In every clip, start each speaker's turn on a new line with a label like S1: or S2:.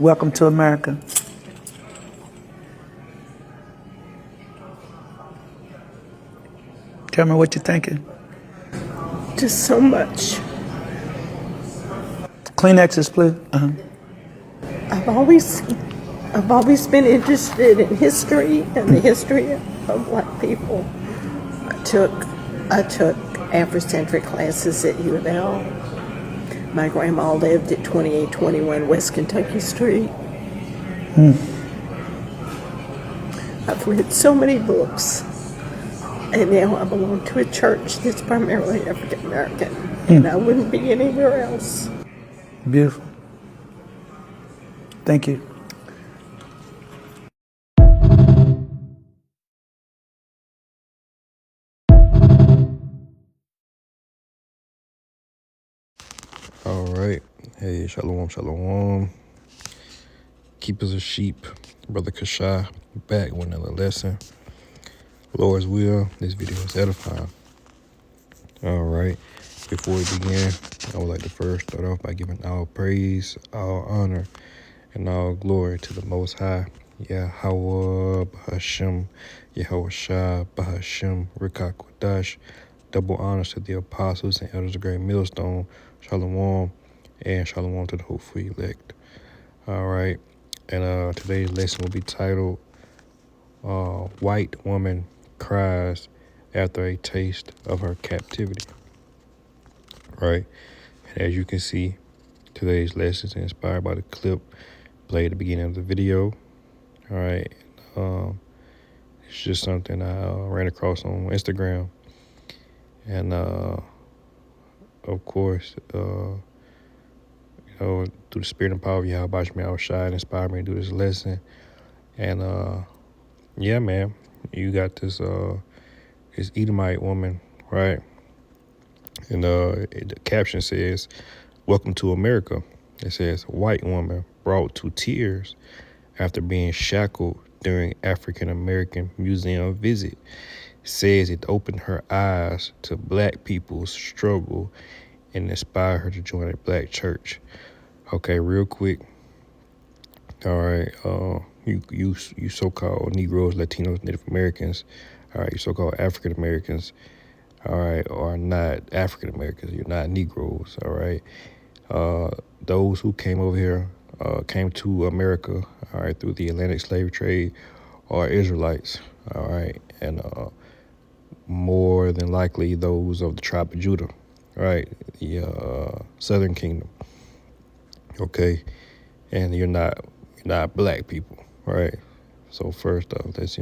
S1: Welcome to America. Tell me what you're thinking.
S2: Just so much.
S1: Kleenexes, please.
S2: I've always been interested in history and the history of Black people. I took Afrocentric classes at U of L. My grandma lived at 2821 West Kentucky Street. I've read so many books, and now I belong to a church that's primarily African American, and I wouldn't be anywhere else.
S1: Beautiful. Thank you.
S3: All right. Hey, shalom, shalom. Keepers of sheep, Brother Kashai, back with another lesson. Lord's will, this video is edifying. All right. Before we begin, I would like to first start off by giving all praise, all honor, and all glory to the Most High, Yahweh, Bahashem, Yahweh Shah, Bahashem, Rikak Wadash. Double honors to the apostles and elders of Great Millstone, Shalom, and Shalom to the hopeful elect. All right. And today's lesson will be titled White Woman Cries After a Taste of Her Captivity. Right. And as you can see, today's lesson is inspired by the clip played at the beginning of the video. All right. It's just something I ran across on Instagram. And of course, through the spirit and power of Yahweh, I was shy and inspired me to do this lesson. And yeah, man, you got this Edomite woman, right? And the caption says, "Welcome to America." It says, "White woman brought to tears after being shackled during African American museum visit. Says it opened her eyes to Black people's struggle and inspired her to join a Black church." Okay, real quick. All right, you so-called Negroes, Latinos, Native Americans, all right, you so-called African Americans, all right, are not African Americans. You're not Negroes, all right. Those who came over here, came to America, all right, through the Atlantic slave trade, are Israelites, all right, and more than likely those of the tribe of Judah, right, the Southern Kingdom, okay, and you're not Black people, right? So first off, let's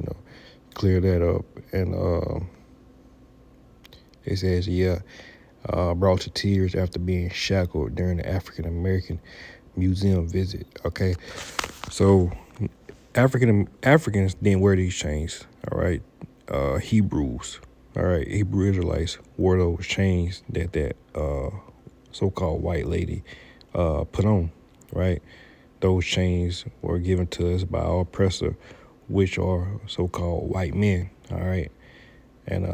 S3: clear that up. And it says, brought to tears after being shackled during the African American museum visit. Okay, so Africans didn't wear these chains. All right, Hebrews, all right, Hebrew Israelites wore those chains that so-called white lady put on. Right, those chains were given to us by our oppressor, which are so-called white men. All right, and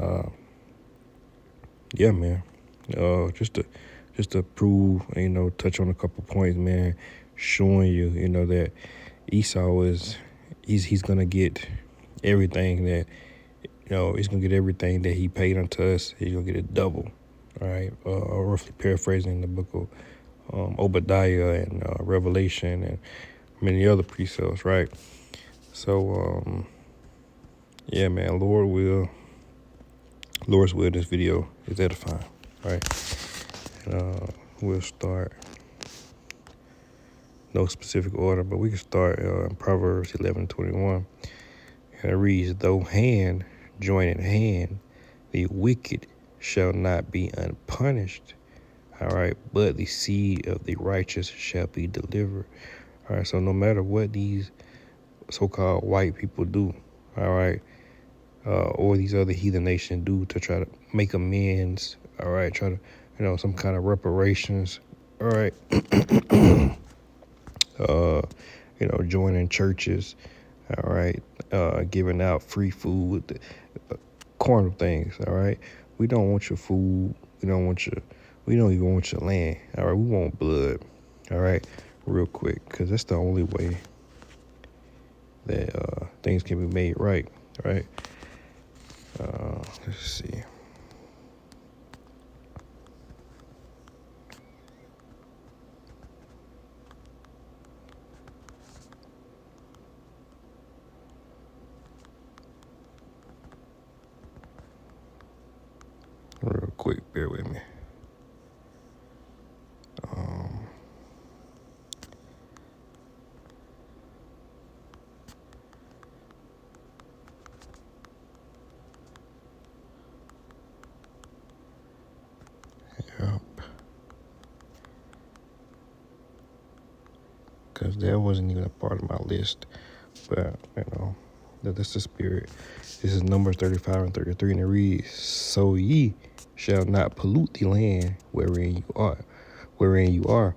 S3: yeah, man. Just to prove, touch on a couple points, man, showing you, that Esau he's gonna get everything that, he's gonna get everything that he paid unto us. He's gonna get it double. All right, roughly paraphrasing the book of Obadiah and Revelation and many other precepts, right? So, yeah, man, Lord's will, this video is edifying, right? And we'll start, no specific order, but we can start in Proverbs 11:21. And it reads, "Though hand join in hand, the wicked shall not be unpunished. All right, but the seed of the righteous shall be delivered." All right, so no matter what these so-called white people do, all right, or these other heathen nations do to try to make amends, all right, try to, some kind of reparations, all right, joining churches, all right, giving out free food, carnal things, all right. We don't want your food. We don't even want your land, all right. We want blood, all right. real quick, because that's the only way that things can be made right, right? Let's see. Real quick, bear with me. Yep. Because that wasn't even a part of my list. But, that's the spirit. This is Numbers 35 and 33, and it reads, "So ye shall not pollute the land wherein you are,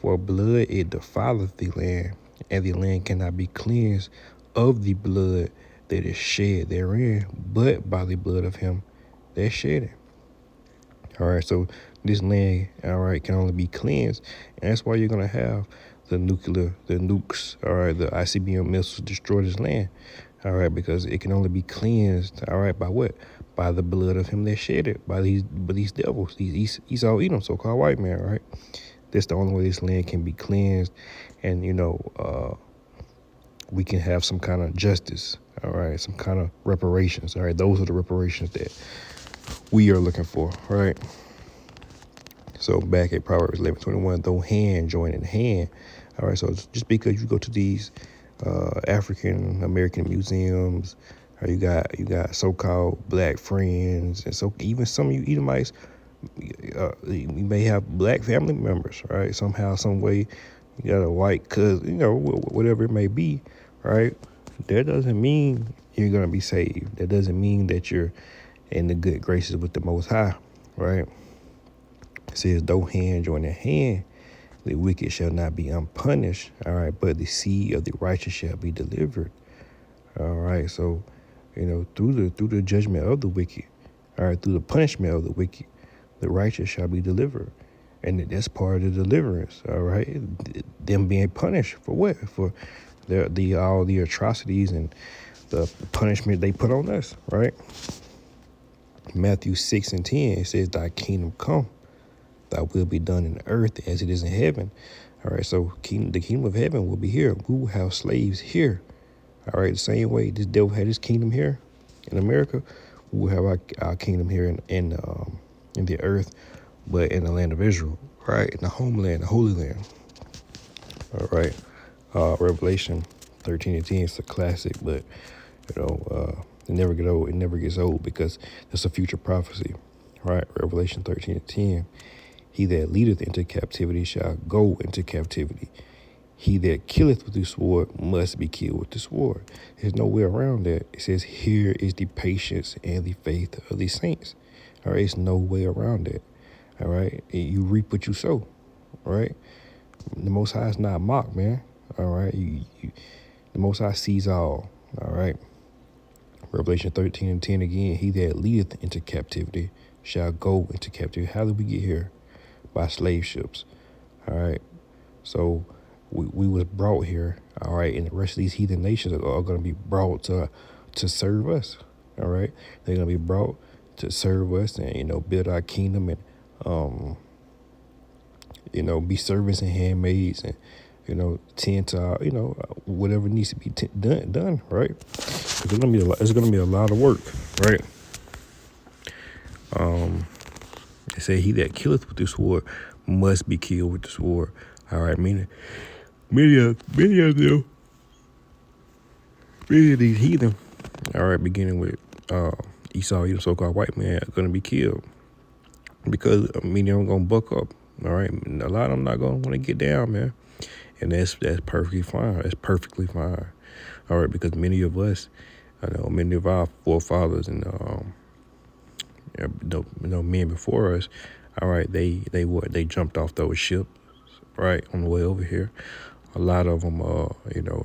S3: for blood it defileth the land, and the land cannot be cleansed of the blood that is shed therein, but by the blood of him that shed it." All right, so this land, all right, can only be cleansed, and that's why you're gonna have the nukes, all right, the ICBM missiles destroy this land, all right, because it can only be cleansed, all right, by what? By the blood of him that shed it, by these devils, these Esau Edom, so-called white man, right? That's the only way this land can be cleansed, and we can have some kind of justice, all right, some kind of reparations, all right. Those are the reparations that we are looking for, right? So back at Proverbs 11:21, though hand join in hand. All right, so just because you go to these African American museums, or you got so-called black friends, and so even some of you Edomites, you may have black family members, right? Somehow, some way, you got a white cousin, whatever it may be, right? That doesn't mean you're gonna be saved. That doesn't mean that you're in the good graces with the Most High, right? It says, though hand join in hand, the wicked shall not be unpunished, all right, but the seed of the righteous shall be delivered. All right, so through the judgment of the wicked, all right, through the punishment of the wicked, the righteous shall be delivered. And that's part of the deliverance, all right? Them being punished for what? For all the atrocities and the punishment they put on us, right? Matthew 6:10, it says, "Thy kingdom come, thy will be done in the earth as it is in heaven." All right, so the kingdom of heaven will be here. We will have slaves here. All right, the same way this devil had his kingdom here in America, we will have our kingdom here in the earth, but in the land of Israel, right? In the homeland, the Holy Land. All right, Revelation 13:10 is a classic, but it never get old. It never gets old because it's a future prophecy, right? Revelation 13:10. "He that leadeth into captivity shall go into captivity. He that killeth with the sword must be killed with the sword." There's no way around that. It says, "Here is the patience and the faith of the saints." All right, there's no way around that. All right, you reap what you sow. All right, the Most High is not mocked, man. All right, the Most High sees all. All right. Revelation 13:10 again. "He that leadeth into captivity shall go into captivity." How did we get here? By slave ships. All right. So we was brought here. All right. And the rest of these heathen nations are going to be brought to serve us. All right. They're going to be brought to serve us and, build our kingdom and, be servants and handmaids and, tend to, whatever needs to be done. Right. It's going to be a lot of work. Right. They say, "He that killeth with the sword must be killed with the sword." All right, meaning many of these heathen, all right, beginning with Esau, so-called white man, are going to be killed because many of them going to buck up. All right, and a lot of them not going to want to get down, man, and that's perfectly fine. That's perfectly fine. All right, because many of us, many of our forefathers and men before us, all right, they jumped off those ships, right, on the way over here. A lot of them,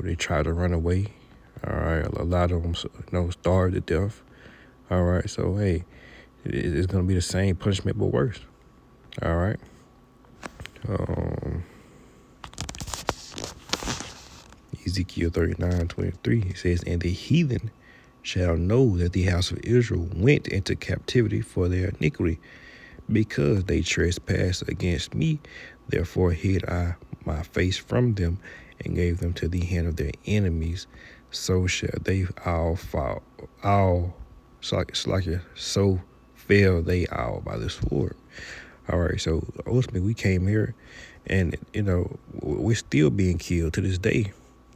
S3: they tried to run away. All right, a lot of them, starved to death. All right, so hey, it's gonna be the same punishment but worse. All right. Ezekiel 39:23, it says, and the heathen shall know that the house of Israel went into captivity for their iniquity, because they trespassed against me. Therefore hid I my face from them, and gave them to the hand of their enemies. So shall they all fall. So fell they all by the sword. All right, so ultimately we came here, and we're still being killed to this day.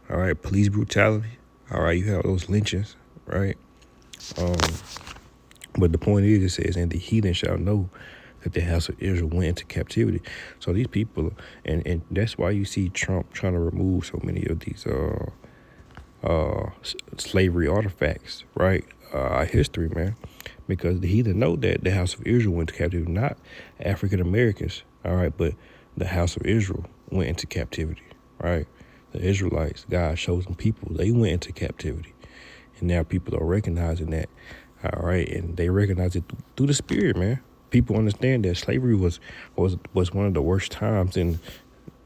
S3: All right, police brutality. All right, you have those lynchings, right? But the point is, it says, and the heathen shall know that the house of Israel went into captivity. So these people, and that's why you see Trump trying to remove so many of these slavery artifacts, right? Our history, man, because the heathen know that the house of Israel went into captivity, not African Americans, all right, but the house of Israel went into captivity, right? The Israelites, God's chosen people, they went into captivity, and now people are recognizing that, all right, and they recognize it through the Spirit, man. People understand that slavery was one of the worst times in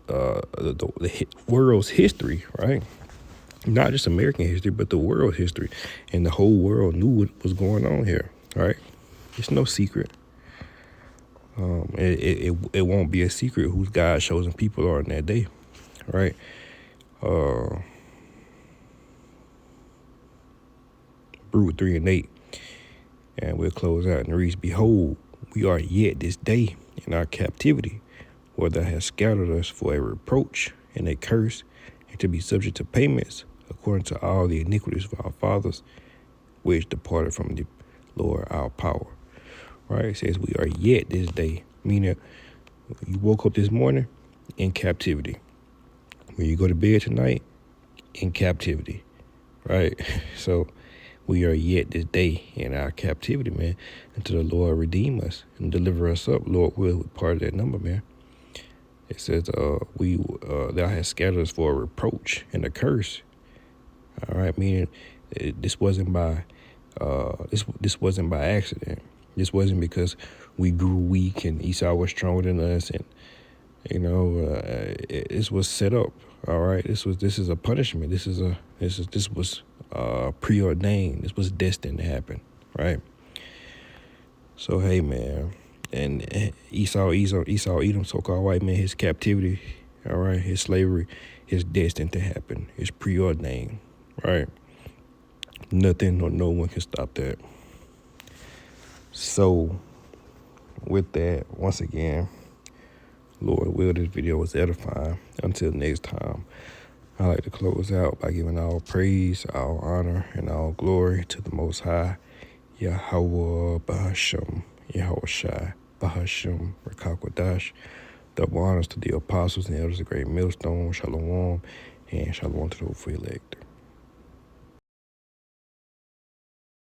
S3: the world's history, right? Not just American history, but the world history. And the whole world knew what was going on here, right? It's no secret. It won't be a secret who God's chosen people are in that day, right? Brew 3:8. And we'll close out and read, behold, we are yet this day in our captivity, where thou hast scattered us for a reproach and a curse, and to be subject to payments according to all the iniquities of our fathers, which departed from the Lord our power. Right? It says we are yet this day, meaning you woke up this morning in captivity. When you go to bed tonight, in captivity. Right? So we are yet this day in our captivity, man, until the Lord redeem us and deliver us up. Lord will be part of that number, man. It says, thou hast scattered us for a reproach and a curse. All right, meaning this wasn't by this wasn't by accident. This wasn't because we grew weak and Esau was stronger than us, and this was set up. All right, this is a punishment. This was preordained. This was destined to happen. Right. So hey, man, and Esau, Edom, so-called white man, his captivity, all right, his slavery is destined to happen. It's preordained, right? Nothing or no one can stop that. So with that, once again, Lord will, this video was edifying. Until next time, I like to close out by giving all praise, all honor, and all glory to the Most High, Yahweh Bahasham, Yahweh Shai, Bahasham, Rakakwadash. Double honors to the apostles and elders of Great Millstone, Shalom, and Shalom to the hopeful elect.